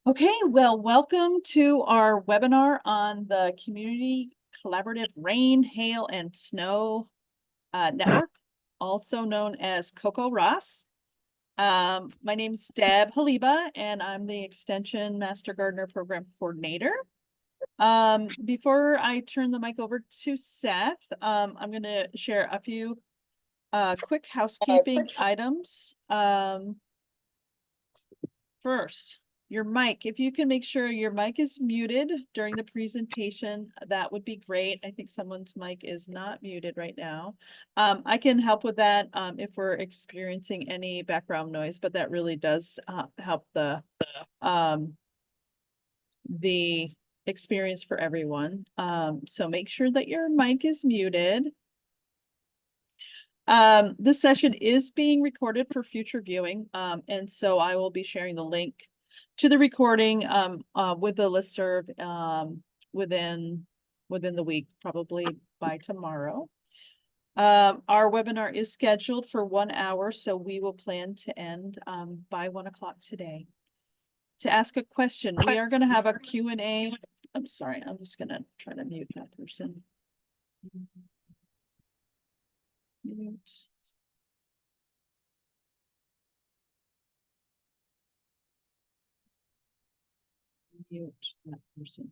Okay, well, welcome to our webinar on the Community Collaborative Rain, Hail, and Snow Network, also known as CoCoRaHS. My name's Deb Haliba, and I'm the Extension Master Gardener Program Coordinator. Before I turn the mic over to Seth, I'm going to share a few quick housekeeping items. First, your mic. If you can make sure your mic is muted during the presentation, that would be great. I think someone's mic is not muted right now. I can help with that if we're experiencing any background noise, but that really does help the experience for everyone. So make sure that your mic is muted. This session is being recorded for future viewing, and so I will be sharing the link to the recording with the listserv within the week, probably by tomorrow. Our webinar is scheduled for 1 hour, so we will plan to end by 1 o'clock today. To ask a question, we are going to have a Q&A. I'm sorry, I'm just going to try to mute that person. Mute. Mute that person.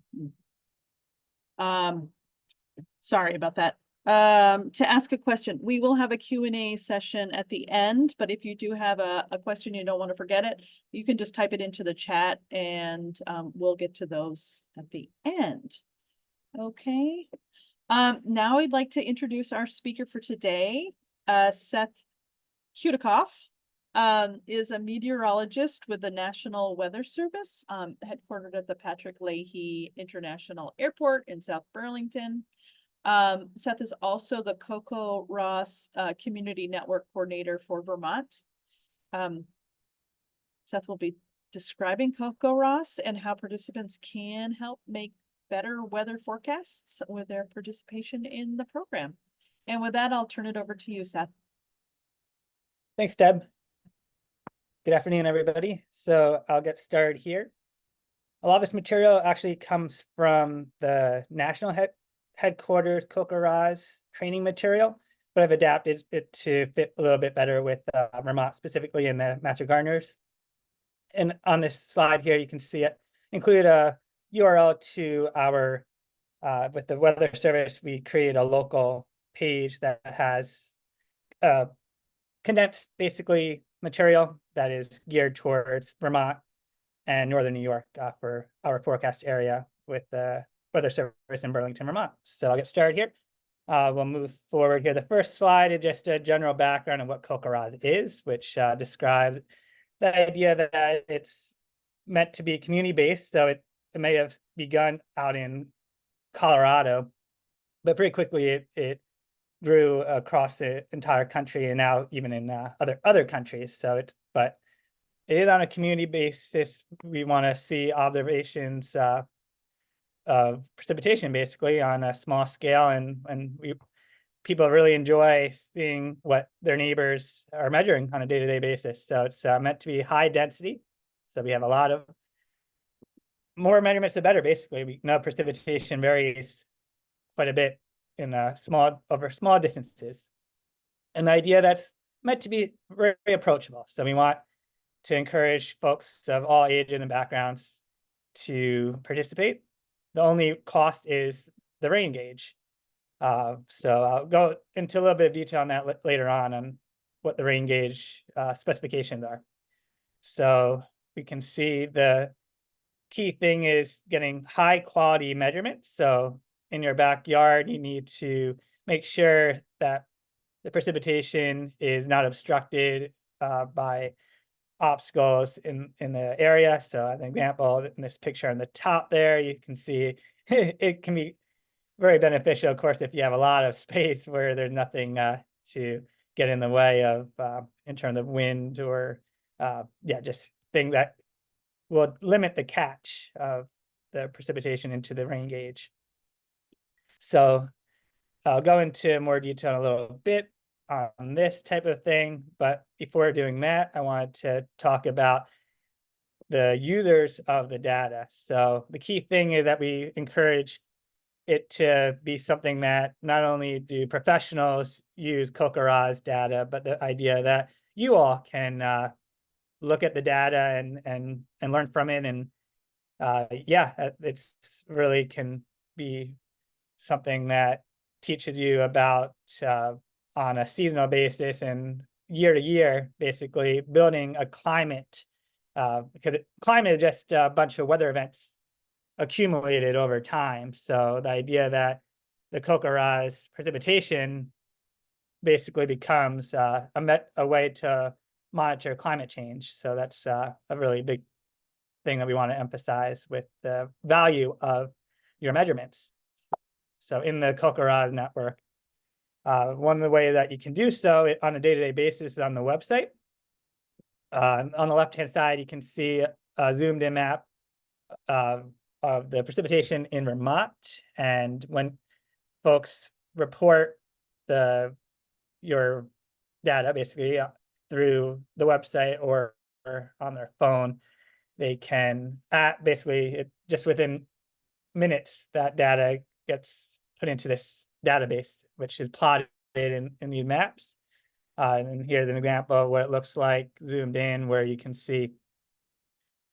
Sorry about that. To ask a question, we will have a Q&A session at the end, but if you do have a question, you don't want to forget it, you can just type it into the chat and we'll get to those at the end. Okay. Now I'd like to introduce our speaker for today. Seth Kutikoff is a meteorologist with the National Weather Service, headquartered at the Patrick Leahy International Airport in South Burlington. Seth is also the CoCoRaHS Community Network Coordinator for Vermont. Seth will be describing CoCoRaHS and how participants can help make better weather forecasts with their participation in the program. And with that, I'll turn it over to you, Seth. Thanks, Deb. Good afternoon, everybody. So I'll get started here. A lot of this material actually comes from the national headquarters CoCoRaHS training material, but I've adapted it to fit a little bit better with Vermont, specifically in the Master Gardeners. And on this slide here, you can see it include a URL to our, with the Weather Service, we created a local page that has condensed basically material that is geared towards Vermont and Northern New York for our forecast area with the Weather Service in Burlington, Vermont. So I'll get started here. We'll move forward here. The first slide is just a general background of what CoCoRaHS is, which describes the idea that it's meant to be community-based. So it may have begun out in Colorado, but pretty quickly it grew across the entire country and now even in other countries. So but it is on a community basis. We want to see observations of precipitation basically on a small scale, and people really enjoy seeing what their neighbors are measuring on a day-to-day basis. So it's meant to be high density. So we have a lot of more measurements, the better. Basically, we know precipitation varies quite a bit in over small distances, and the idea that's meant to be very approachable. So we want to encourage folks of all ages and backgrounds to participate. The only cost is the rain gauge. So I'll go into a little bit of detail on that later on what the rain gauge specifications are. So we can see the key thing is getting high quality measurements. So in your backyard, you need to make sure that the precipitation is not obstructed by obstacles in the area. So as an example, in this picture on the top there, you can see it can be very beneficial, of course, if you have a lot of space where there's nothing to get in the way of in terms of wind or just things that will limit the catch of the precipitation into the rain gauge. So I'll go into more detail in a little bit on this type of thing, but before doing that, I wanted to talk about the users of the data. So the key thing is that we encourage it to be something that not only do professionals use CoCoRaHS data, but the idea that you all can look at the data and learn from it. And yeah, it's really can be something that teaches you about on a seasonal basis and year to year, basically building a climate, because climate is just a bunch of weather events accumulated over time. So the idea that the CoCoRaHS precipitation basically becomes a way to monitor climate change. So that's a really big thing that we want to emphasize with the value of your measurements. So in the CoCoRaHS network, one of the ways that you can do so on a day-to-day basis is on the website. On the left-hand side, you can see a zoomed-in map of the precipitation in Vermont. And when folks report your data, basically through the website or on their phone, they can basically just within minutes, that data gets put into this database, which is plotted in these maps. And here's an example of what it looks like zoomed in, where you can see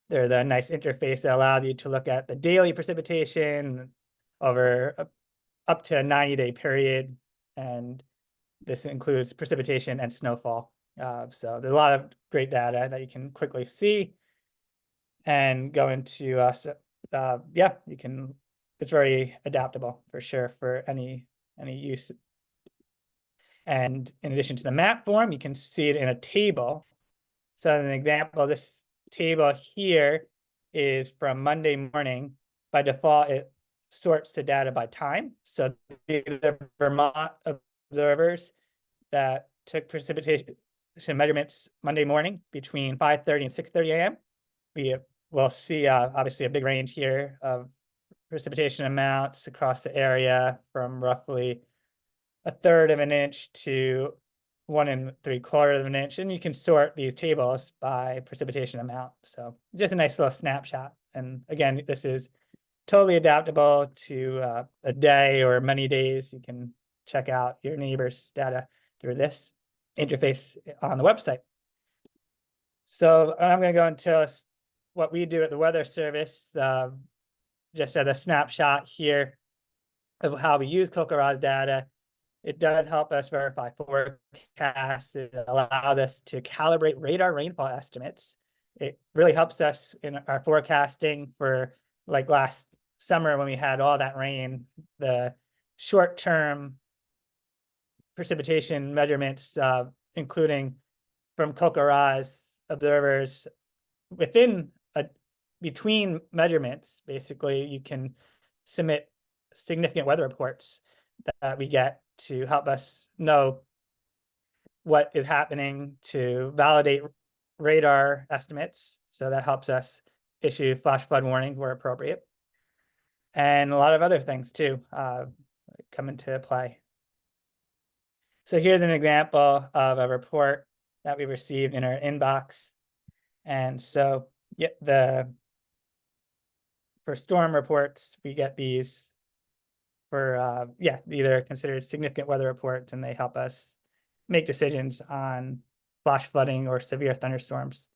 there's a nice interface that allows you to look at the daily precipitation over up to a 90-day period. And this includes precipitation and snowfall. So there's a lot of great data that you can quickly see and go into, yeah, you can, it's very adaptable for sure for any use. And in addition to the map form, you can see it in a table. So as an example, this table here is from Monday morning. By default, it sorts the data by time. So the Vermont observers that took precipitation measurements Monday morning between 5:30 and 6:30 a.m. We will see obviously a big range here of precipitation amounts across the area from roughly 1/3 of an inch to 1 3/4 of an inch. And you can sort these tables by precipitation amount. So just a nice little snapshot. And again, this is totally adaptable to a day or many days. You can check out your neighbor's data through this interface on the website. So I'm going to go into what we do at the Weather Service, just as a snapshot here of how we use CoCoRaHS data. It does help us verify forecasts. It allows us to calibrate radar rainfall estimates. It really helps us in our forecasting for like last summer when we had all that rain. The short-term precipitation measurements, including from CoCoRaHS observers between measurements, basically you can submit significant weather reports that we get to help us know what is happening, to validate radar estimates. So that helps us issue flash flood warnings where appropriate. And a lot of other things too come into play. So here's an example of a report that we received in our inbox. And so yeah, for storm reports, we get these for either considered significant weather reports, and they help us make decisions on flash flooding or severe thunderstorms.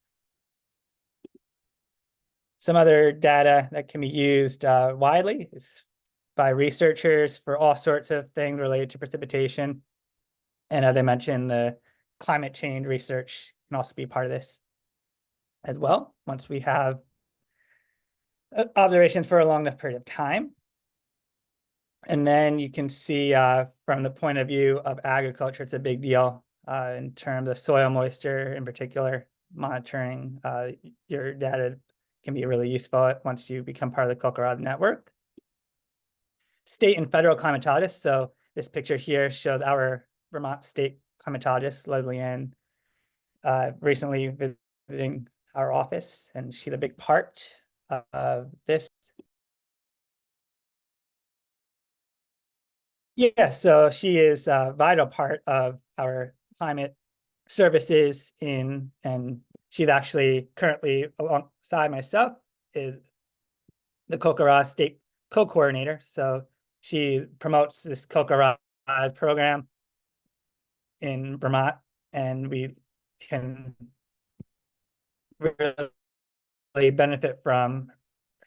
Some other data that can be used widely is by researchers for all sorts of things related to precipitation. And as I mentioned, the climate change research can also be part of this as well, once we have observations for a long enough period of time. And then you can see from the point of view of agriculture, it's a big deal in terms of soil moisture in particular. Monitoring your data can be really useful once you become part of the CoCoRaHS network. State and federal climatologists. So this picture here shows our Vermont state climatologist, Leslie Ann, recently visiting our office, and she's a big part of this. Yeah, so she is a vital part of our climate services and she's actually currently alongside myself is the CoCoRaHS state co-coordinator. So she promotes this CoCoRaHS program in Vermont, and we can really benefit from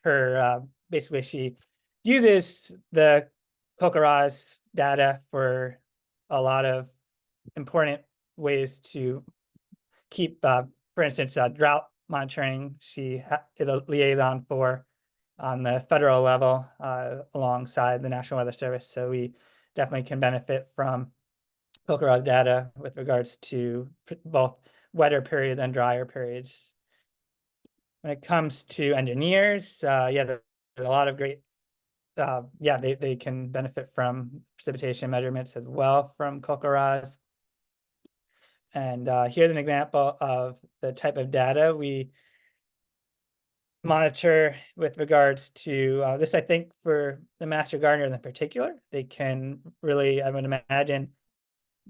her. Basically, she uses the CoCoRaHS data for a lot of important ways to keep, for instance, drought monitoring. She is a liaison for on the federal level alongside the National Weather Service. So we definitely can benefit from CoCoRaHS data with regards to both wetter periods and drier periods. When it comes to engineers, yeah, there's a lot of great, yeah, they can benefit from precipitation measurements as well from CoCoRaHS. And here's an example of the type of data we monitor with regards to this. I think for the master gardeners in particular, they can really, I would imagine,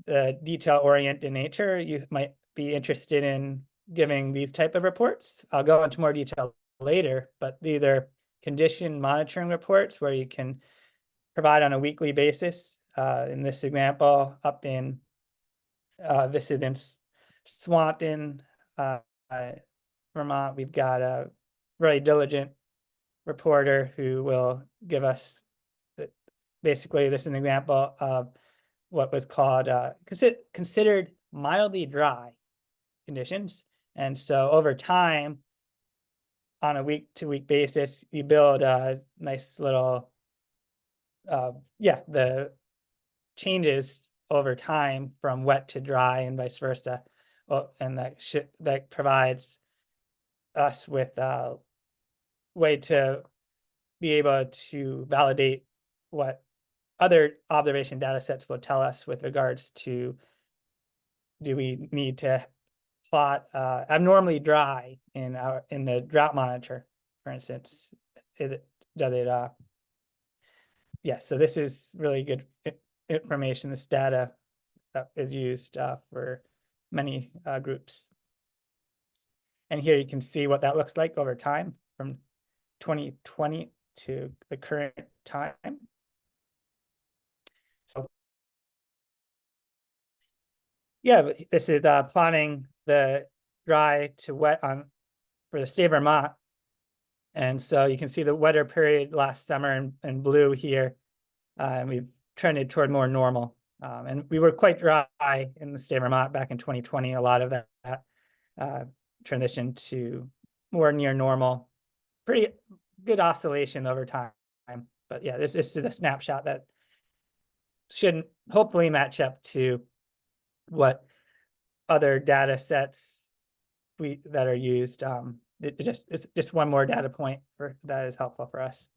the detail-oriented nature, you might be interested in giving these type of reports. I'll go into more detail later, but these are condition monitoring reports where you can provide on a weekly basis. In this example, up in this is in Swanton, Vermont, we've got a really diligent reporter who will give us, basically, this is an example of what was called considered mildly dry conditions. And so over time, on a week-to-week basis, you build a nice little, yeah, the changes over time from wet to dry and vice versa. Well, and that provides us with a way to be able to validate what other observation data sets will tell us with regards to, do we need to plot abnormally dry in the drought monitor, for instance? Yeah, so this is really good information. This data is used for many groups. And here you can see what that looks like over time from 2020 to the current time. So yeah, this is plotting the dry to wet for the state of Vermont. And so you can see the wetter period last summer in blue here. And we've trended toward more normal. And we were quite dry in the state of Vermont back in 2020. A lot of that transitioned to more near normal. Pretty good oscillation over time. But yeah, this is a snapshot that should hopefully match up to what other data sets that are used. It's just one more data point that is helpful for us.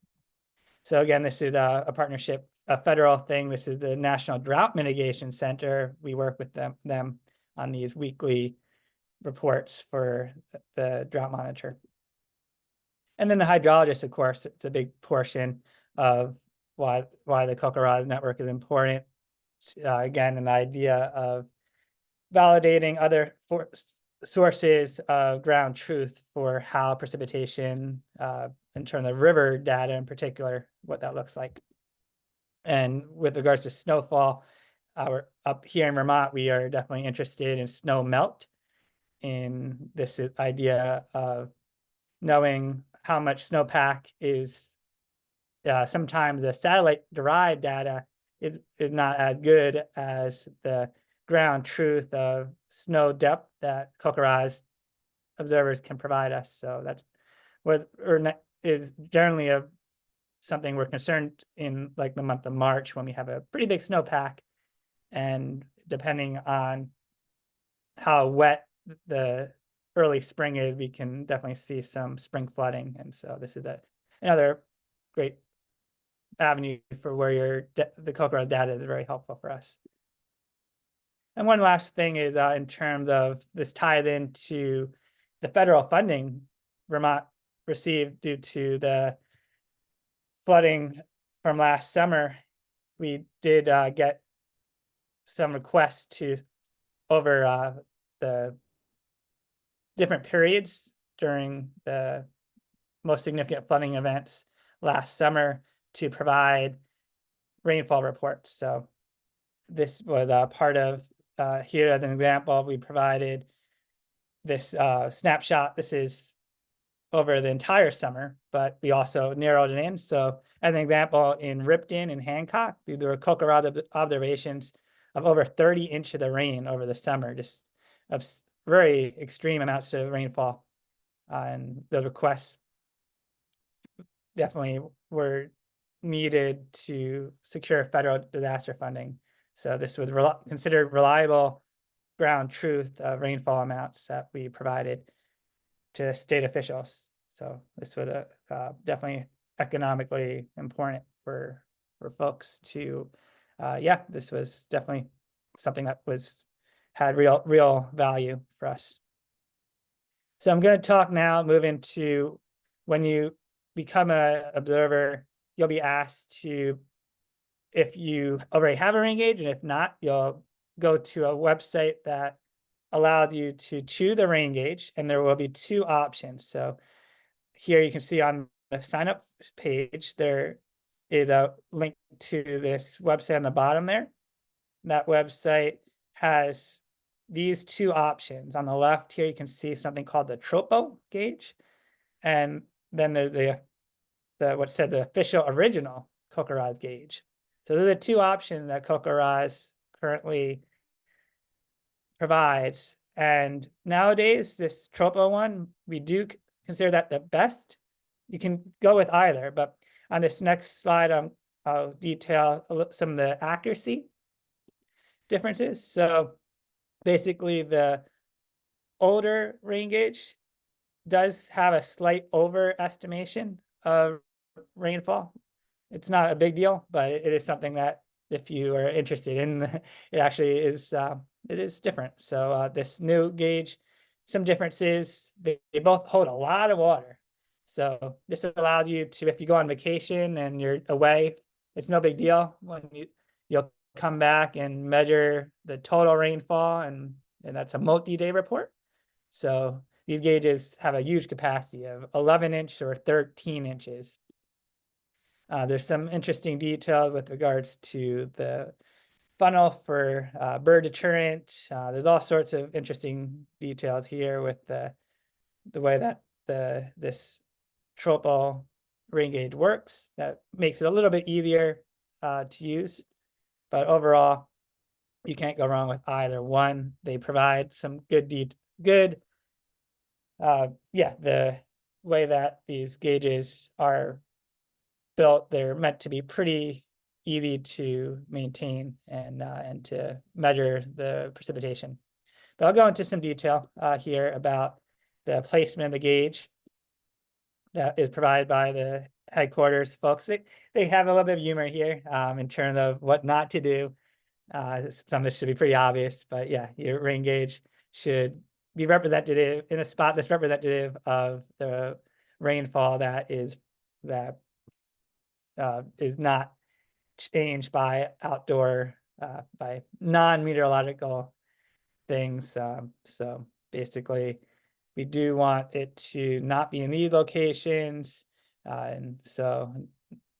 So again, this is a partnership, a federal thing. This is the National Drought Mitigation Center. We work with them on these weekly reports for the drought monitor. And then the hydrologist, of course, it's a big portion of why the CoCoRaHS network is important. Again, and the idea of validating other sources of ground truth for how precipitation, in terms of river data in particular, what that looks like. And with regards to snowfall, up here in Vermont, we are definitely interested in snow melt, in this idea of knowing how much snowpack is. Sometimes the satellite derived data is not as good as the ground truth of snow depth that CoCoRaHS observers can provide us. So that's what is generally something we're concerned in, like the month of March, when we have a pretty big snowpack, and depending on how wet the early spring is, we can definitely see some spring flooding. And so this is another great avenue for where the CoCoRaHS data is very helpful for us. And one last thing is in terms of this ties into the federal funding Vermont received due to the flooding from last summer. We did get some requests to over the different periods during the most significant flooding events last summer to provide rainfall reports. So this was part of, here as an example, we provided this snapshot. This is over the entire summer, but we also narrowed it in. So as an example, in Ripton and Hancock, there were CoCoRaHS observations of over 30 inches of rain over the summer, just of very extreme amounts of rainfall. And the requests definitely were needed to secure federal disaster funding. So this was considered reliable ground truth rainfall amounts that we provided to state officials. So this was definitely economically important for folks to, yeah, this was definitely something that had real value for us. So I'm going to talk now, move into when you become an observer, you'll be asked to, if you already have a rain gauge, and if not, you'll go to a website that allows you to choose the rain gauge, and there will be two options. So here you can see on the sign up page, there is a link to this website on the bottom there. That website has these two options. On the left here, you can see something called the tropo gauge. And then there's what's said the official original CoCoRaHS gauge. So those are the two options that CoCoRaHS currently provides. And nowadays, this tropo one, we do consider that the best. You can go with either, but on this next slide, I'll detail some of the accuracy differences. So basically, the older rain gauge does have a slight overestimation of rainfall. It's not a big deal, but it is something that if you are interested in, it actually is, it is different. So this new gauge, some differences, they both hold a lot of water. So this allows you to, if you go on vacation and you're away, it's no big deal when you'll come back and measure the total rainfall, and that's a multi-day report. So these gauges have a huge capacity of 11 inch or 13 inches. There's some interesting details with regards to the funnel for bird deterrent. There's all sorts of interesting details here with the way that this tropo rain gauge works. That makes it a little bit easier to use, but overall, you can't go wrong with either one. They provide some yeah, the way that these gauges are built, they're meant to be pretty easy to maintain and to measure the precipitation. But I'll go into some detail here about the placement of the gauge that is provided by the headquarters folks. They have a little bit of humor here in terms of what not to do. Some of this should be pretty obvious, but yeah, your rain gauge should be representative in a spot that's representative of the rainfall that is not changed by outdoor by non-meteorological things. So basically, we do want it to not be in these locations, and so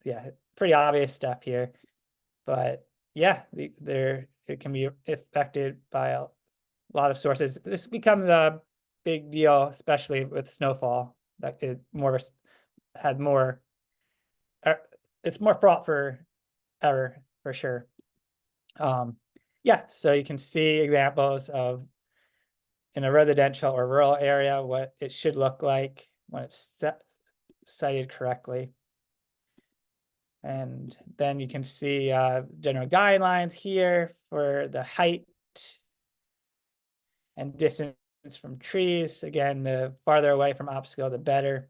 yeah, pretty obvious stuff here. But yeah, it can be affected by a lot of sources. This becomes a big deal, especially with snowfall. That it had more. It's more fraught for error for sure. Yeah, so you can see examples of in a residential or rural area what it should look like when it's cited correctly. And then you can see general guidelines here for the height and distance from trees. Again, the farther away from obstacle, the better.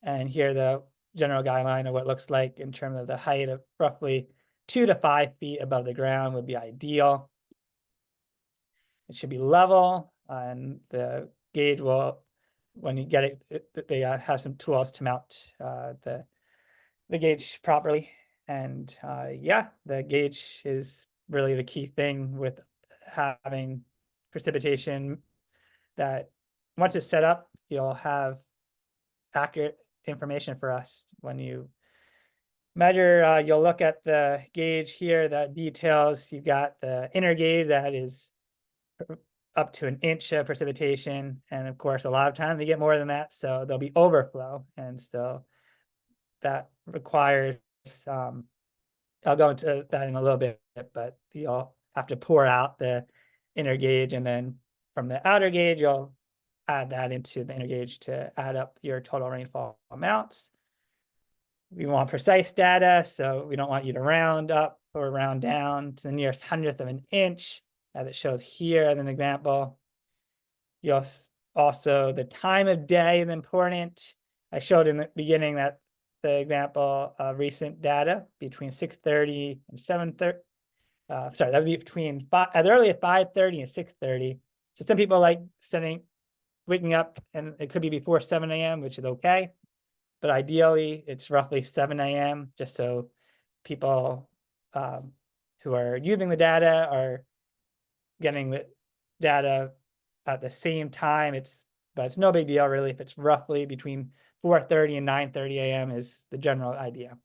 And here the general guideline of what it looks like in terms of the height of roughly 2 to 5 feet above the ground would be ideal. It should be level, and the gauge will, when you get it, they have some tools to mount the gauge properly. And yeah, the gauge is really the key thing with having precipitation that once it's set up, you'll have accurate information for us when you measure. You'll look at the gauge here that details. You've got the inner gauge that is up to 1 inch of precipitation, and of course a lot of times they get more than that, so there'll be overflow, and so that requires I'll go into that in a little bit, but you'll have to pour out the inner gauge, and then from the outer gauge you'll add that into the inner gauge to add up your total rainfall amounts. We want precise data, so we don't want you to round up or round down to the nearest 100th of an inch, as it shows here as an example. You'll also, the time of day is important. I showed in the beginning that the example of recent data between 6:30 and 7:30. Sorry, that would be between as early as 5:30 and 6:30. So some people like waking up, and it could be before 7 a.m., which is okay. But ideally, it's roughly 7 a.m., just so people who are using the data are getting the data at the same time. But it's no big deal, really, if it's roughly between 4:30 and 9:30 a.m. is the general idea.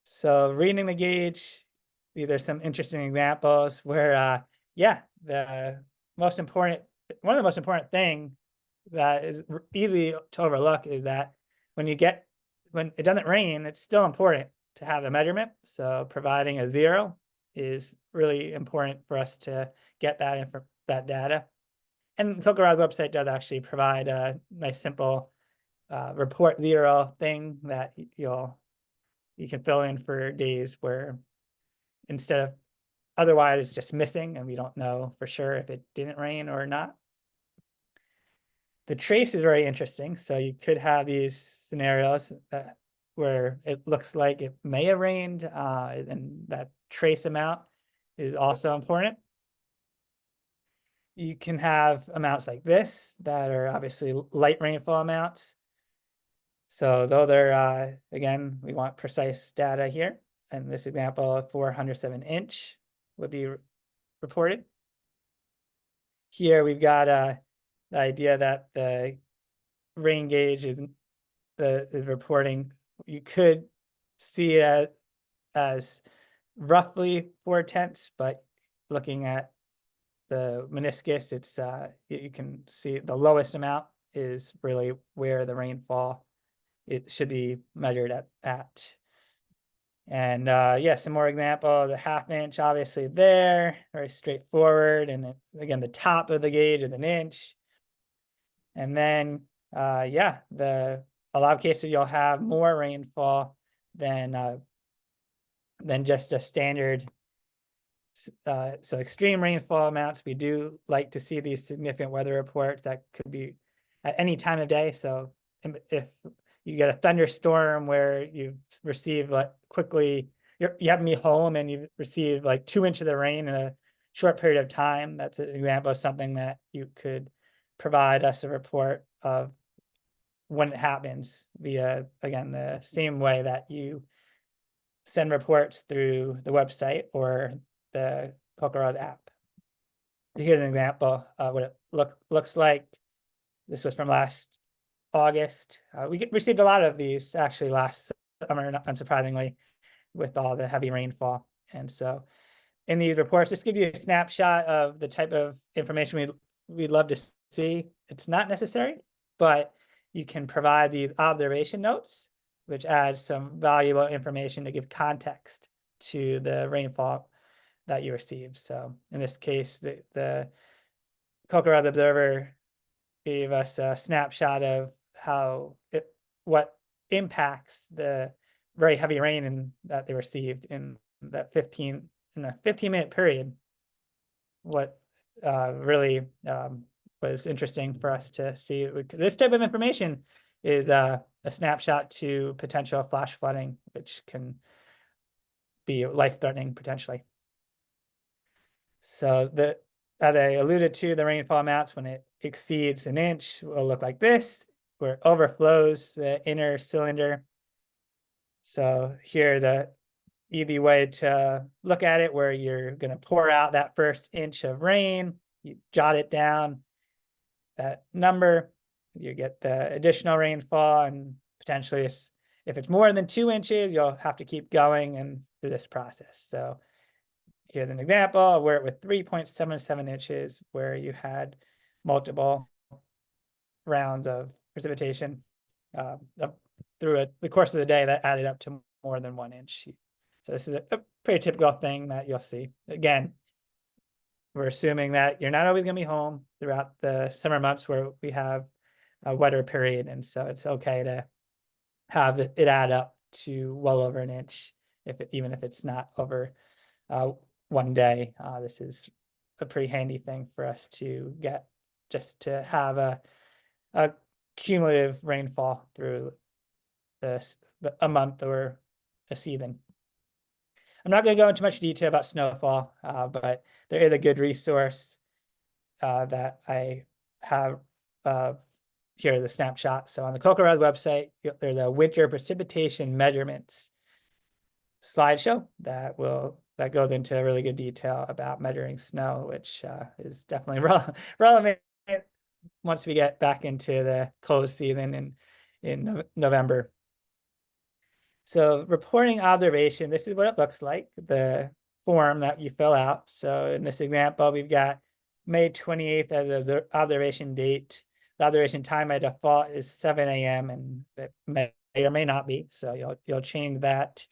So reading the gauge, there's some interesting examples where, yeah, one of the most important thing that is easy to overlook is that when it doesn't rain, it's still important to have the measurement. So providing a 0 is really important for us to get that data. And CoCoRaHS website does actually provide a nice simple report 0 thing that you can fill in for days where instead of otherwise it's just missing and we don't know for sure if it didn't rain or not. The trace is very interesting. So you could have these scenarios where it looks like it may have rained, and that trace amount is also important. You can have amounts like this that are obviously light rainfall amounts. So though they're, again, we want precise data here. And this example of 407 inch would be reported. Here we've got the idea that the rain gauge is reporting. You could see it as roughly 4/10, but looking at the meniscus, it's you can see the lowest amount is really where the rainfall it should be measured at. And yeah, some more example, the 1/2 inch obviously there, very straightforward. And again, the top of the gauge is 1 inch. And then yeah, a lot of cases you'll have more rainfall than just a standard. So extreme rainfall amounts, we do like to see these significant weather reports that could be at any time of day. So if you get a thunderstorm where you've received you happen to be home and you've received like 2 inches of rain in a short period of time, that's an example of something that you could provide us a report of when it happens via, again, the same way that you send reports through the website or the CoCoRaHS app. Here's an example of what it looks like. This was from last August. We received a lot of these actually last summer, unsurprisingly, with all the heavy rainfall. And so in these reports, just give you a snapshot of the type of information we'd love to see. It's not necessary, but you can provide these observation notes, which adds some valuable information to give context to the rainfall that you received. So in this case, the CoCoRaHS observer gave us a snapshot of what impacts the very heavy rain that they received in that 15-minute period. What really was interesting for us to see. This type of information is a snapshot to potential flash flooding, which can be life-threatening potentially. So as I alluded to, the rainfall amounts when it exceeds 1 inch will look like this, where it overflows the inner cylinder. So here, the easy way to look at it, where you're going to pour out that first inch of rain, you jot it down, that number, you get the additional rainfall, and potentially if it's more than 2 inches, you'll have to keep going and through this process. So here's an example where it with 3.77 inches, where you had multiple rounds of precipitation through the course of the day that added up to more than 1 inch. So this is a pretty typical thing that you'll see. Again, we're assuming that you're not always going to be home throughout the summer months where we have a wetter period. And so it's okay to have it add up to well over 1 inch, even if it's not over 1 day. This is a pretty handy thing for us to get, just to have a cumulative rainfall through a month or a season. I'm not going to go into much detail about snowfall, but there is a good resource that I have here, the snapshot. So on the CoCoRaHS website, there's a winter precipitation measurements slideshow that goes into really good detail about measuring snow, which is definitely relevant once we get back into the closed season in November. So reporting observation, this is what it looks like, the form that you fill out. So in this example, we've got May 28th as the observation date. The observation time by default is 7 a.m. and it may or may not be. So you'll change that.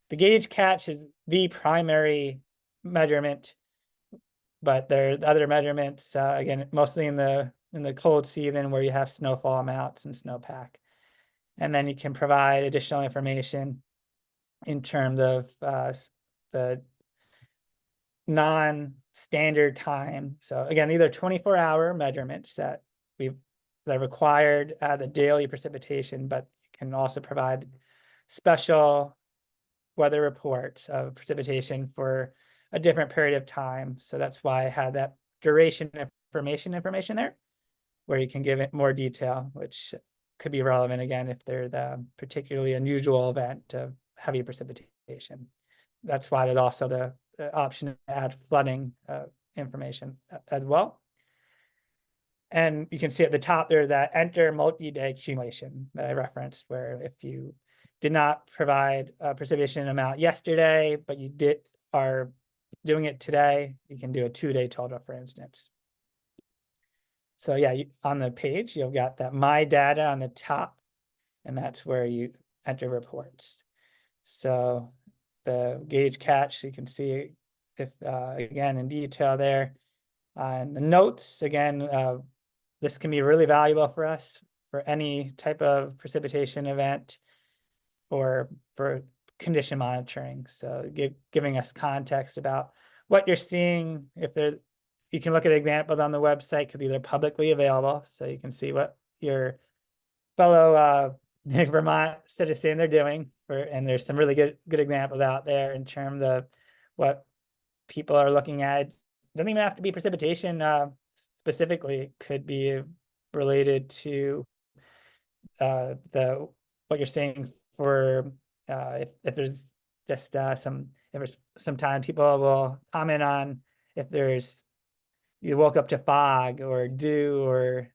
The gauge catch is the primary measurement, but there's other measurements, again, mostly in the cold season where you have snowfall amounts and snowpack. And then you can provide additional information in terms of the non-standard time. So again, these are 24-hour measurements that are required the daily precipitation, but you can also provide special weather reports of precipitation for a different period of time. So that's why I have that duration information there, where you can give it more detail, which could be relevant again if there's a particularly unusual event of heavy precipitation. That's why there's also the option to add flooding information as well. And you can see at the top there that enter multi-day accumulation that I referenced, where if you did not provide a precipitation amount yesterday, but you are doing it today, you can do a 2-day total, for instance. So yeah, on the page, you've got that My Data on the top, and that's where you enter reports. So the gauge catch, you can see if again in detail there. And the notes, again, this can be really valuable for us for any type of precipitation event or for condition monitoring. So giving us context about what you're seeing. You can look at examples on the website because these are publicly available. So you can see what your fellow Vermont citizen they're doing. And there's some really good examples out there in terms of what people are looking at. It doesn't even have to be precipitation specifically. It could be related to what you're seeing for if there's just sometimes people will comment on if you woke up to fog or dew, or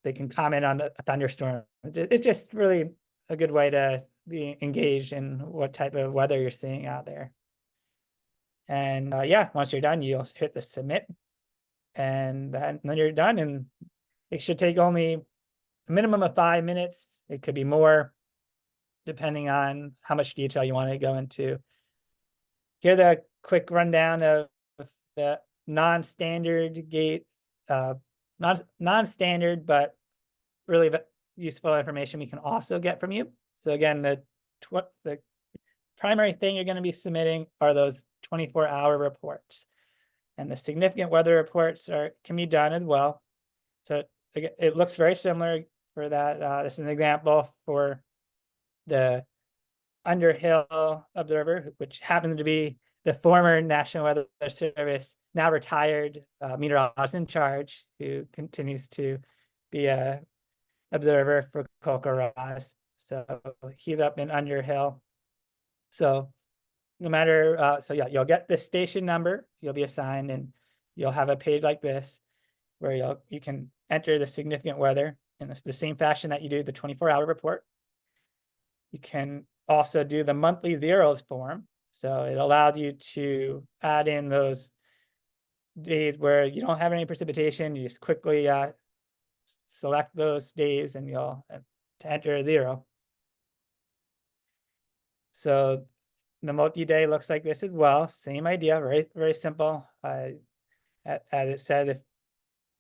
they can comment on a thunderstorm. It's just really a good way to be engaged in what type of weather you're seeing out there. And yeah, once you're done, you'll hit the submit, and then you're done. And it should take only a minimum of 5 minutes. It could be more, depending on how much detail you want to go into. Here's a quick rundown of the non-standard non-standard but really useful information we can also get from you. So again, the primary thing you're going to be submitting are those 24-hour reports, and the significant weather reports can be done as well. So it looks very similar for that. This is an example for the Underhill observer, which happens to be the former National Weather Service, now retired meteorologist in charge, who continues to be a observer for CoCoRaHS. So he's up in Underhill. So no matter, so yeah, you'll get the station number, you'll be assigned, and you'll have a page like this. where you can enter the significant weather in the same fashion that you do the 24-hour report. You can also do the monthly zeros form. So it allows you to add in those days where you don't have any precipitation. You just quickly select those days and you'll to enter a 0. So the multi-day looks like this as well. Same idea, very, very simple. As it said,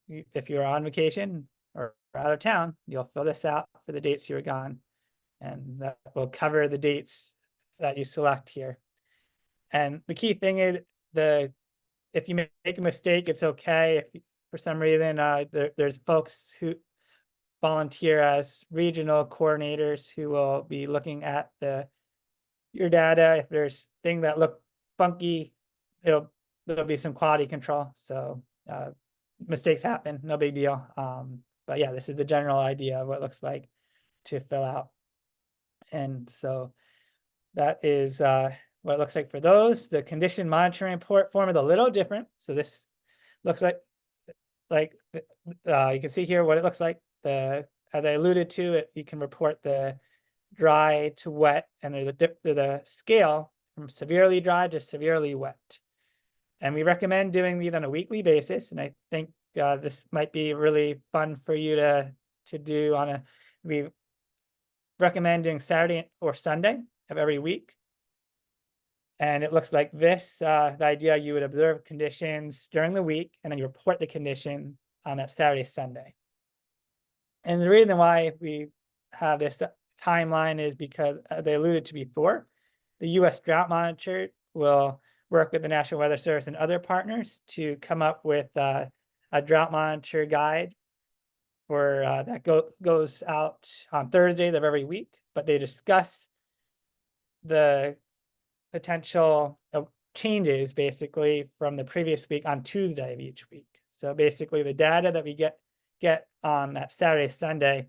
if you're on vacation or out of town, you'll fill this out for the dates you were gone. And that will cover the dates that you select here. And the key thing is if you make a mistake, it's okay. If for some reason there's folks who volunteer as regional coordinators who will be looking at your data. If there's things that look funky, there'll be some quality control. So mistakes happen, no big deal. But yeah, this is the general idea of what it looks like to fill out. And so that is what it looks like for those. The condition monitoring report form is a little different. So this looks like you can see here what it looks like. As I alluded to it, you can report the dry to wet, and there's the scale from severely dry to severely wet. And we recommend doing these on a weekly basis. And I think this might be really fun for you to do we recommend doing Saturday or Sunday of every week. And it looks like this, the idea you would observe conditions during the week and then you report the condition on that Saturday, Sunday. And the reason why we have this timeline is because they alluded to before, the U.S. Drought Monitor will work with the National Weather Service and other partners to come up with a drought monitor guide that goes out on Thursdays of every week, but they discuss the potential changes basically from the previous week on Tuesday of each week. So basically the data that we get on that Saturday, Sunday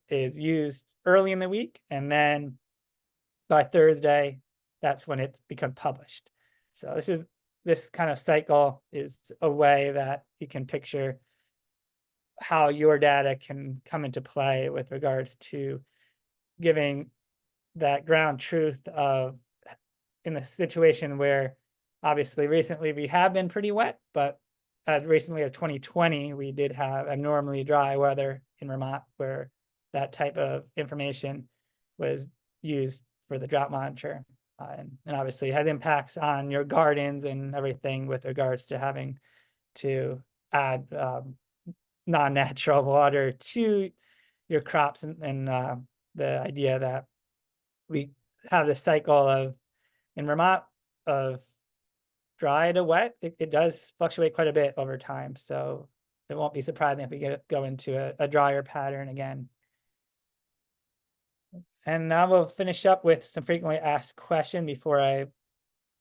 is used early in the week, and then by Thursday, that's when it becomes published. So this kind of cycle is a way that you can picture how your data can come into play with regards to giving that ground truth of in the situation where obviously recently we have been pretty wet, but as recently as 2020, we did have abnormally dry weather in Vermont where that type of information was used for the drought monitor. And obviously it has impacts on your gardens and everything with regards to having to add non-natural water to your crops, and the idea that we have this cycle of in Vermont of dry to wet. It does fluctuate quite a bit over time, so it won't be surprising if we go into a drier pattern again. And now we'll finish up with some frequently asked questions before I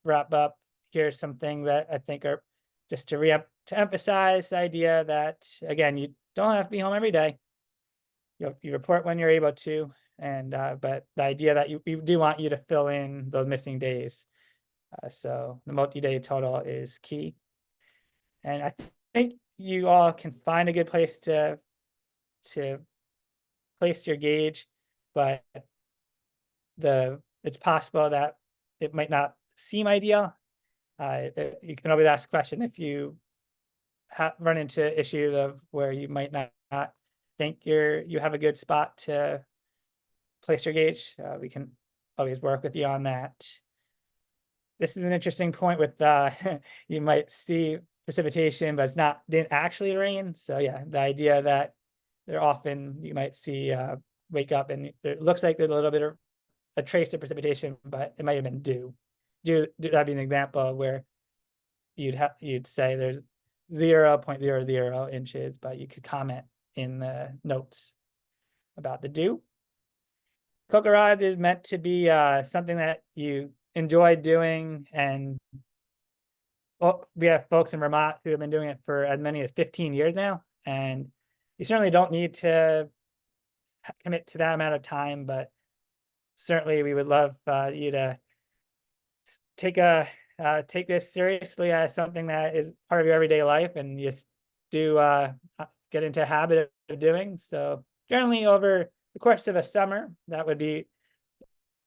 wrap up. Here's some things that I think are just to emphasize the idea that, again, you don't have to be home every day. You report when you're able to, and but the idea that we do want you to fill in those missing days. So the multi-day total is key. And I think you all can find a good place to place your gauge, but it's possible that it might not seem ideal. You can always ask a question if you run into issues of where you might not think you have a good spot to place your gauge. We can always work with you on that. This is an interesting point with you might see precipitation, but didn't actually rain. So yeah, the idea that you might see wake up and it looks like there's a little bit of a trace of precipitation, but it might have been dew. That'd be an example where you'd say there's 0.00 inches, but you could comment in the notes about the dew. CoCoRaHS is meant to be something that you enjoy doing, and we have folks in Vermont who have been doing it for as many as 15 years now, and you certainly don't need to commit to that amount of time, but certainly we would love you to take this seriously as something that is part of your everyday life, and just do get into a habit of doing. So generally over the course of a summer, that would be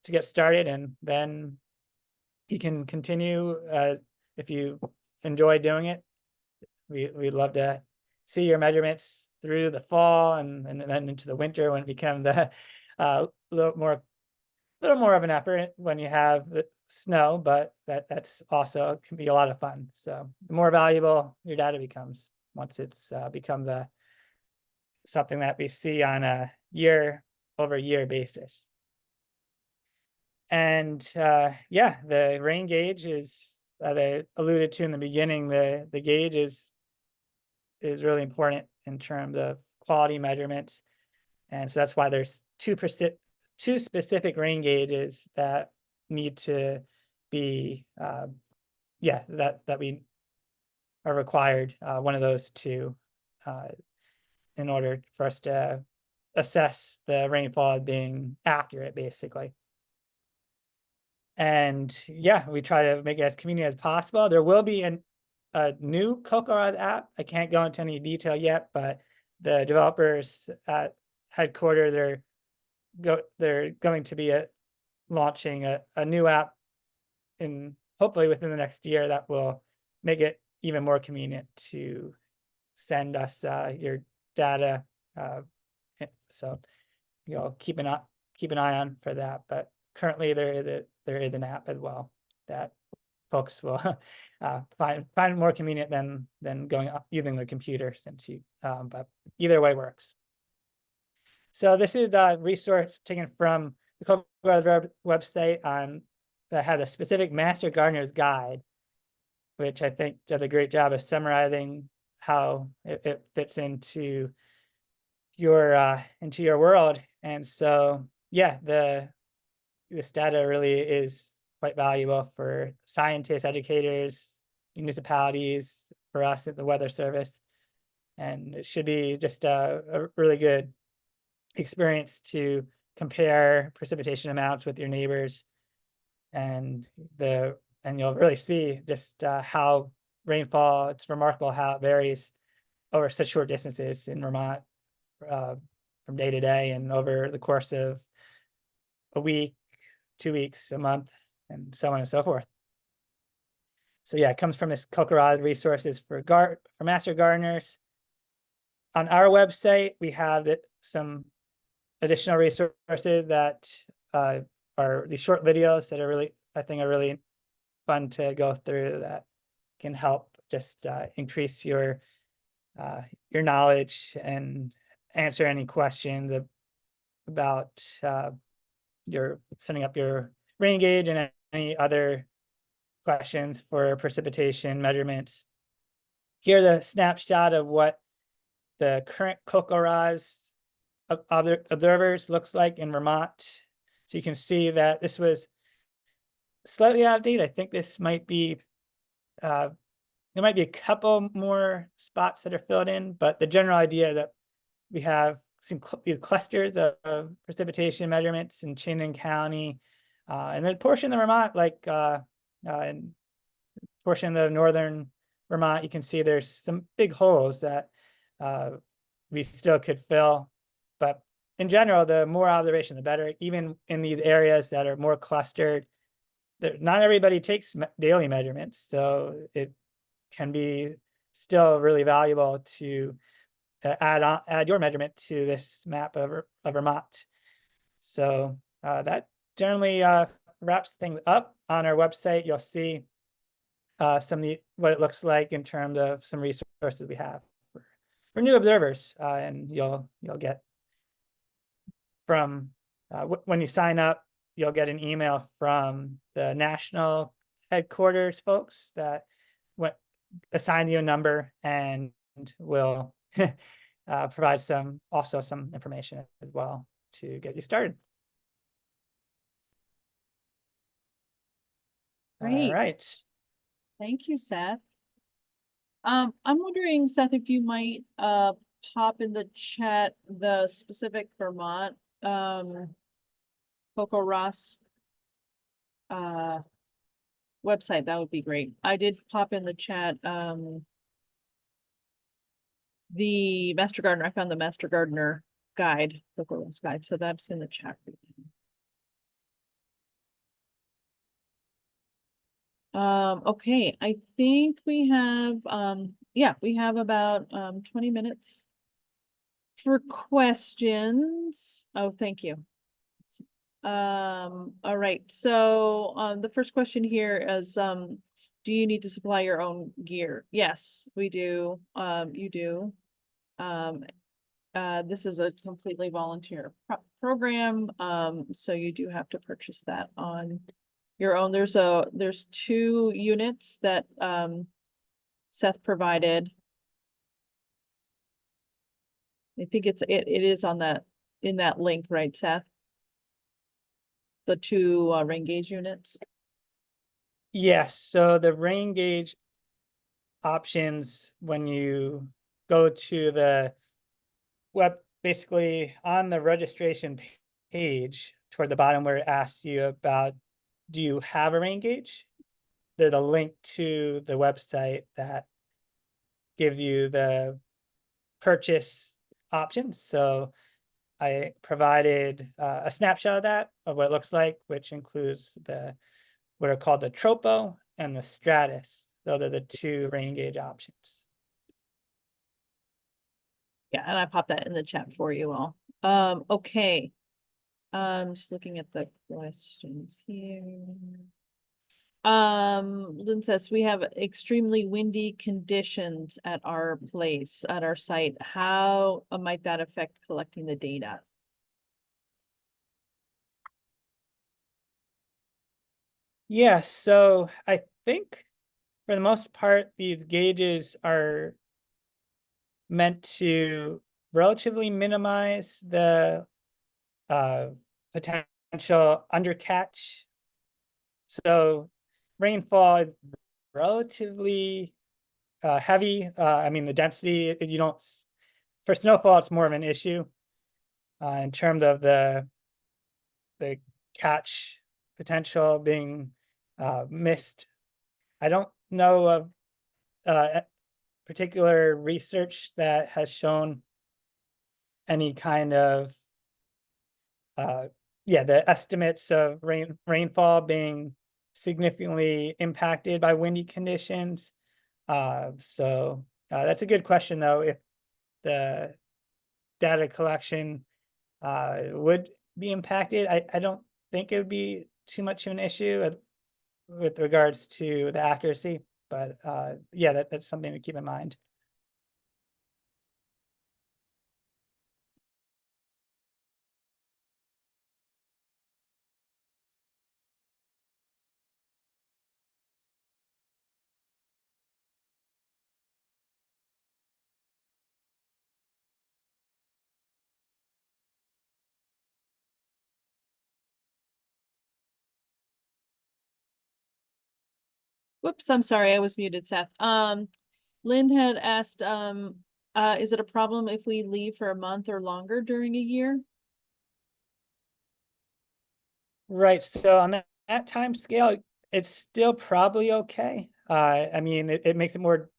to get started, and then you can continue if you enjoy doing it. We'd love to see your measurements through the fall and then into the winter when it becomes the little more of an effort when you have the snow, but that's also can be a lot of fun. So the more valuable your data becomes once it's becomes something that we see on a year-over-year basis. And yeah, the rain gauge is I alluded to in the beginning. The gauge is really important in terms of quality measurements, and so that's why there's two specific rain gauges that need to be that we are required, one of those two, in order for us to assess the rainfall being accurate, basically. And yeah, we try to make it as convenient as possible. There will be a new CoCoRaHS app. I can't go into any detail yet, but the developers at headquarters, they're going to be launching a new app hopefully within the next year that will make it even more convenient to send us your data. So keep an eye on for that. But currently there is an app as well that folks will find more convenient than going using their computer, since but either way works. So this is a resource taken from the CoCoRaHS website that had a specific Master Gardener's Guide, which I think does a great job of summarizing how it fits into your world. And so yeah, this data really is quite valuable for scientists, educators, municipalities, for us at the Weather Service, and it should be just a really good experience to compare precipitation amounts with your neighbors, and you'll really see just how rainfall, it's remarkable how it varies over such short distances in Vermont, from day to day and over the course of a week, 2 weeks, a month, and so on and so forth. So yeah, it comes from this CoCoRaHS resources for master gardeners. On our website, we have some additional resources that are these short videos that I think are really fun to go through, that can help just increase your knowledge and answer any questions about your setting up your rain gauge and any other questions for precipitation measurements. Here's a snapshot of what the current CoCoRaHS observers looks like in Vermont. So you can see that this was slightly out of date. I think this might be there might be a couple more spots that are filled in, but the general idea that we have these clusters of precipitation measurements in Chittenden County, and then a portion of Vermont, like in portion of northern Vermont, you can see there's some big holes that we still could fill. But in general, the more observation, the better. Even in these areas that are more clustered, not everybody takes daily measurements, so it can be still really valuable to add your measurement to this map of Vermont. So that generally wraps things up. On our website, you'll see what it looks like in terms of some resources we have for new observers, and you'll get from when you sign up, you'll get an email from the national headquarters folks that assign you a number and will provide some information as well to get you started. Great. All right. Thank you, Seth. I'm wondering, Seth, if you might pop in the chat the specific Vermont CoCoRaHS website. That would be great. I did pop in the chat the Master Gardener, I found the Master Gardener guide, CoCoRaHS guide, so that's in the chat. Okay, I think we have, yeah, we have about 20 minutes for questions. Oh, thank you. All right, so the first question here is, do you need to supply your own gear? Yes, we do. You do. This is a completely volunteer program, so you do have to purchase that on your own. There's 2 units that Seth provided. I think it is on in that link, right, Seth? The 2 rain gauge units. Yes, so the rain gauge options, when you go to the web, basically on the registration page toward the bottom where it asks you about, do you have a rain gauge? There's a link to the website that gives you the purchase options. So I provided a snapshot of that, of what it looks like, which includes what are called the Tropo and the Stratus. Those are the 2 rain gauge options. Yeah, and I popped that in the chat for you all. Okay. Just looking at the questions here. Lynn says, we have extremely windy conditions at our place, at our site. How might that affect collecting the data? Yeah, so I think for the most part, these gauges are meant to relatively minimize the potential undercatch. So rainfall is relatively heavy. I mean, the density, you don't, for snowfall, it's more of an issue in terms of the catch potential being missed. I don't know of particular research that has shown any kind of the estimates of rainfall being significantly impacted by windy conditions. So that's a good question, though. If the data collection would be impacted, I don't think it would be too much of an issue with regards to the accuracy. But yeah, that's something to keep in mind. Whoops, I'm sorry, I was muted, Seth. Lynn had asked, is it a problem if we leave for a month or longer during a year? Right. So on that time scale, it's still probably okay. I mean, it makes it more,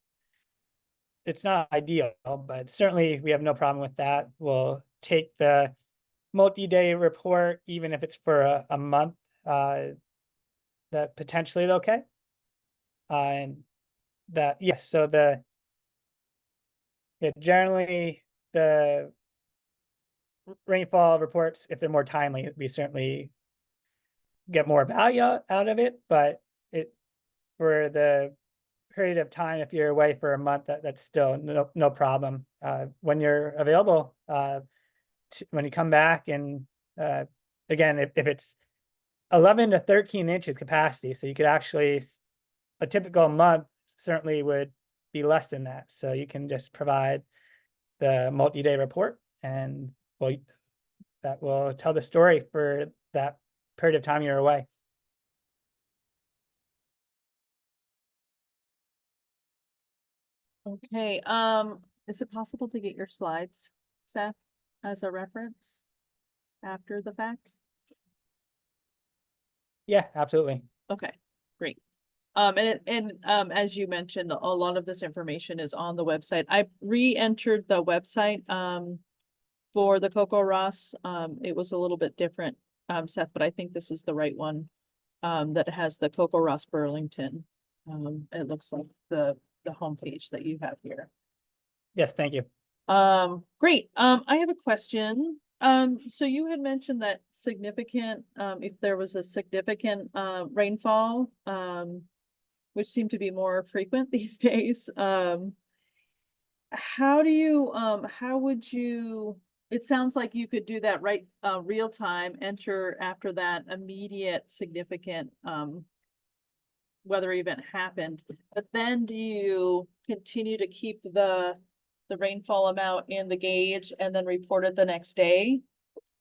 it's not ideal, but certainly we have no problem with that. We'll take the multi-day report, even if it's for a month, that potentially is okay. And that, yes, so generally the rainfall reports, if they're more timely, we certainly get more value out of it, but for the period of time, if you're away for a month, that's still no problem. When you're available, when you come back, and again, if it's 11 to 13 inches capacity, so you could actually, a typical month certainly would be less than that. So you can just provide the multi-day report, and that will tell the story for that period of time you're away. Okay, is it possible to get your slides, Seth, as a reference after the fact? Yeah, absolutely. Okay, great. As you mentioned, a lot of this information is on the website. I re-entered the website, for the CoCoRaHS. It was a little bit different, Seth, but I think this is the right one, that has the CoCoRaHS Burlington. It looks like the homepage that you have here. Yes, thank you. Great. I have a question. So you had mentioned that significant, if there was a significant, rainfall, which seemed to be more frequent these days, how would you, it sounds like you could do that right, real time, enter after that immediate significant, weather event happened, but then do you continue to keep the rainfall amount in the gauge and then report it the next day?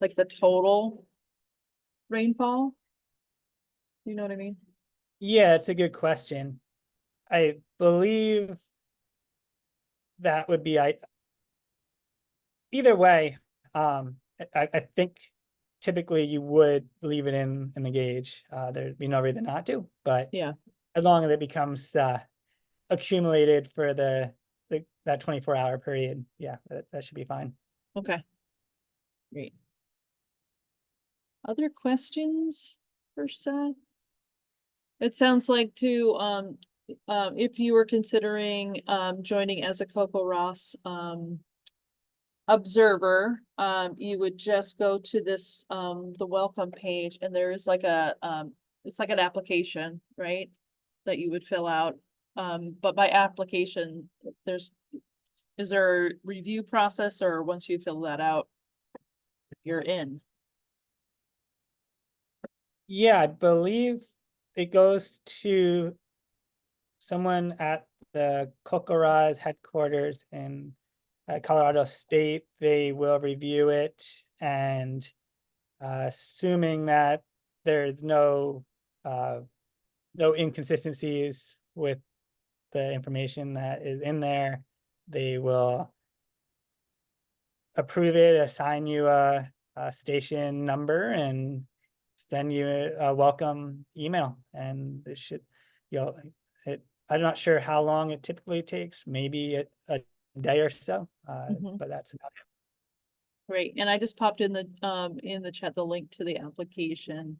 Like the total rainfall? You know what I mean? Yeah, it's a good question. I believe that would be either way. I think typically you would leave it in the gauge. There'd be no reason not to, but Yeah, as long as it becomes accumulated for that 24-hour period, yeah, that should be fine. okay. Great. Other questions for Seth? It sounds like too, if you were considering, joining as a CoCoRaHS, observer, you would just go to this, the welcome page, and there is like it's like an application, right? That you would fill out. But by application, is there a review process, or once you fill that out, you're in? Yeah, I believe it goes to someone at the CoCoRaHS headquarters in Colorado State. They will review it, and assuming that there's no inconsistencies with the information that is in there, they will approve it, assign you a station number, and send you a welcome email. And it should, I'm not sure how long it typically takes, maybe a day or so, but that's about it. Great, and I just popped in the chat the link to the application.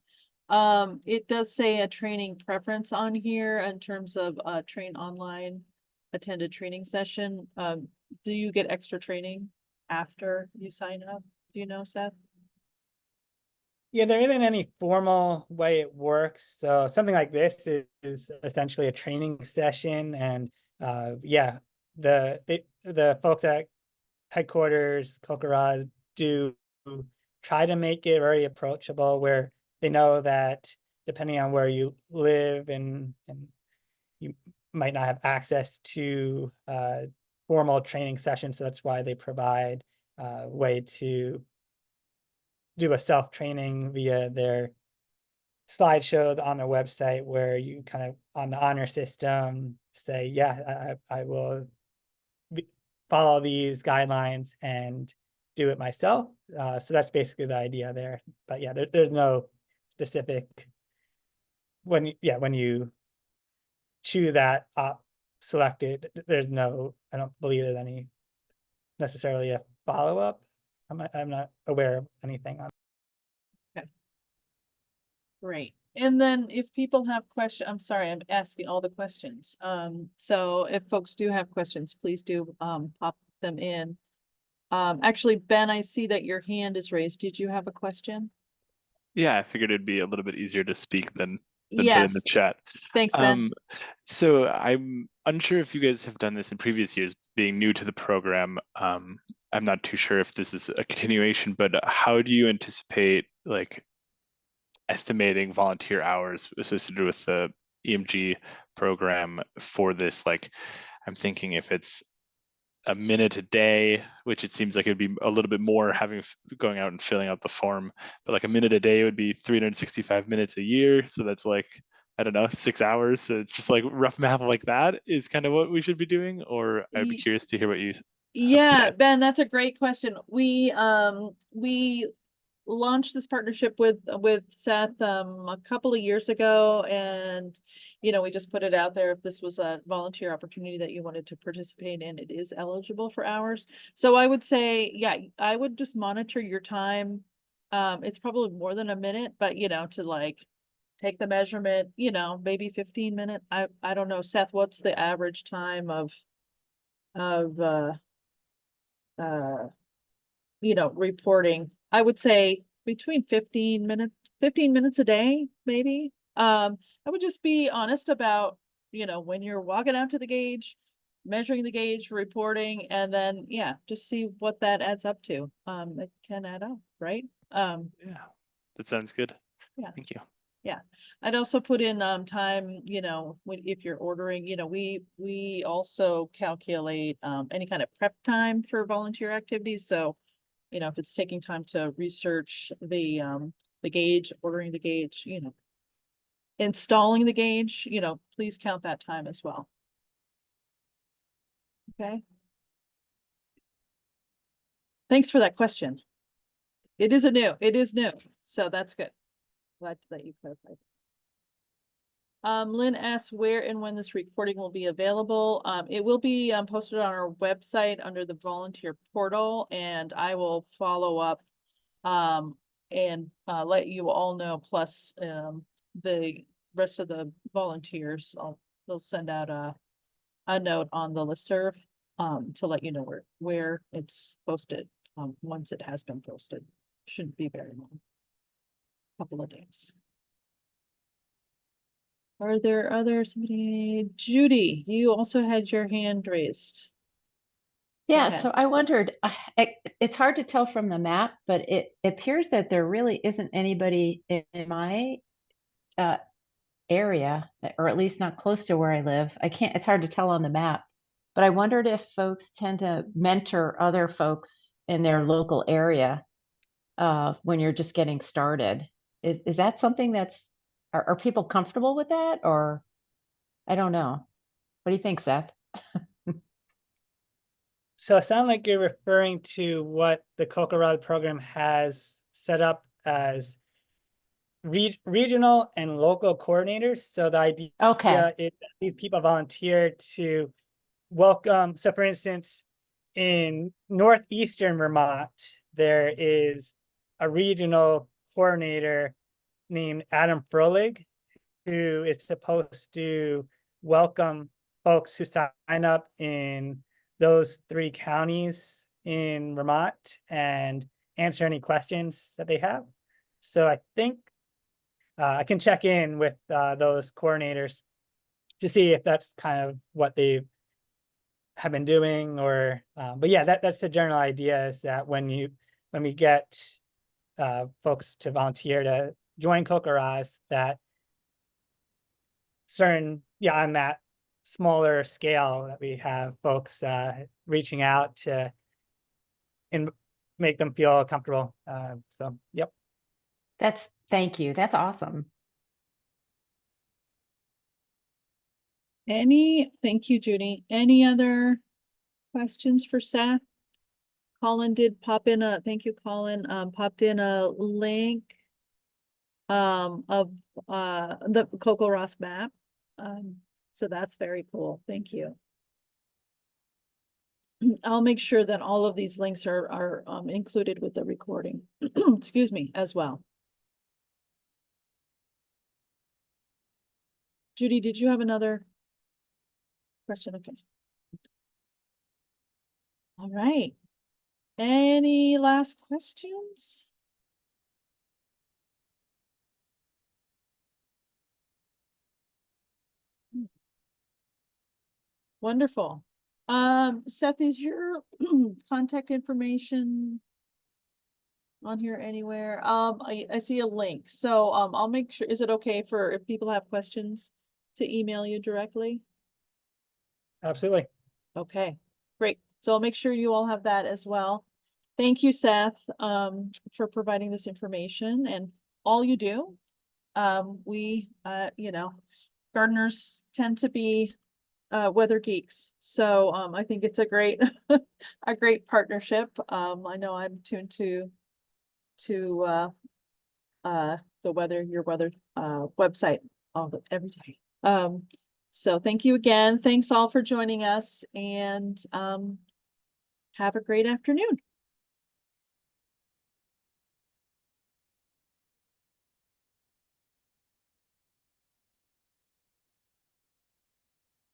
It does say a training preference on here in terms of train online, attend a training session. Do you get extra training after you sign up? Do you know, Seth? Yeah, there isn't any formal way it works. So something like this is essentially a training session, and yeah, the folks at headquarters, CoCoRaHS, do try to make it very approachable, where they know that depending on where you live and you might not have access to formal training sessions. So that's why they provide a way to do a self-training via their slideshows on their website, where you kind of on the honor system say, yeah, I will follow these guidelines and do it myself. So that's basically the idea there. But yeah, there's no specific, when you choose that selected, there's no, I don't believe there's any necessarily a follow-up. I'm not aware of anything on. Great. And then if people have questions, I'm sorry, I'm asking all the questions. So if folks do have questions, please do pop them in. Actually, Ben, I see that your hand is raised. Did you have a question? Yeah, I figured it'd be a little bit easier to speak than put in the Yes. chat. Thanks, Ben. So I'm unsure if you guys have done this in previous years, being new to the program. I'm not too sure if this is a continuation, but how do you anticipate like estimating volunteer hours associated with the EMG program for this? Like, I'm thinking if it's a minute a day, which it seems like it'd be a little bit more going out and filling out the form, but like a minute a day would be 365 minutes a year. So that's like, I don't know, 6 hours. So it's just like rough math like that is kind of what we should be doing, or I'd be curious to hear what you have to Yeah, say. Ben, that's a great question. We launched this partnership with Seth a couple of years ago, and you know, we just put it out there. If this was a volunteer opportunity that you wanted to participate in, it is eligible for hours. So I would say, yeah, I would just monitor your time. It's probably more than a minute, but you know, to like take the measurement, you know, maybe 15 minutes. I don't know, Seth, what's the average time of uh you know, reporting? I would say between 15 minutes a day, maybe. I would just be honest about, you know, when you're walking out to the gauge, measuring the gauge, reporting, and then, yeah, just see what that adds up to. It can add up, right? Yeah, that sounds good. Yeah. Thank you. Yeah, I'd also put in time, you know, if you're ordering, you know, we also calculate any kind of prep time for volunteer activities. So, you know, if it's taking time to research the gauge, ordering the gauge, you know, installing the gauge, you know, please count that time as well. Okay. Thanks for that question. It is new, so that's good. Glad that you clarified. Lynn asks where and when this recording will be available. It will be posted on our website under the volunteer portal, and I will follow up and let you all know. Plus, the rest of the volunteers, they'll send out a note on the listserv to let you know where it's posted once it has been posted. Shouldn't be very long. Couple of days. Are there somebody, Judy, you also had your hand raised. Yeah, ahead. so I wondered, it's hard to tell from the map, but it appears that there really isn't anybody in my area, or at least not close to where I live. It's hard to tell on the map, but I wondered if folks tend to mentor other folks in their local area when you're just getting started. Is that something are people comfortable with that, or I don't know. What do you think, Seth? So it sounds like you're referring to what the CoCoRaHS program has set up as regional and local coordinators. So the idea Okay. is that these people volunteer to welcome. So for instance, in northeastern Vermont, there is a regional coordinator named Adam Froehlich, who is supposed to welcome folks who sign up in those 3 counties in Vermont and answer any questions that they have. So I think I can check in with those coordinators to see if that's kind of what they have been doing, or but yeah, that's the general idea, is that when we get folks to volunteer to join CoCoRaHS, that certain, yeah, on that smaller scale, that we have folks reaching out to and make them feel comfortable. So yep. Thank you. That's awesome. Thank you, Judy. Any other questions for Seth? Colin did pop in thank you, Colin, popped in a link of the CoCoRaHS map. So that's very cool. Thank you. I'll make sure that all of these links are included with the recording, excuse me, as well. Judy, did you have another question? Okay. All right. Any last questions? Wonderful. Seth, is your contact information on here anywhere? I see a link. So I'll make sure, is it okay for if people have questions to email you directly? Absolutely. Okay, great. So I'll make sure you all have that as well. Thank you, Seth, for providing this information and all you do. We, you know, gardeners tend to be weather geeks. So I think it's a great a great partnership. I know I'm tuned to the weather, your weather website every day. So thank you again. Thanks all for joining us, and have a great afternoon.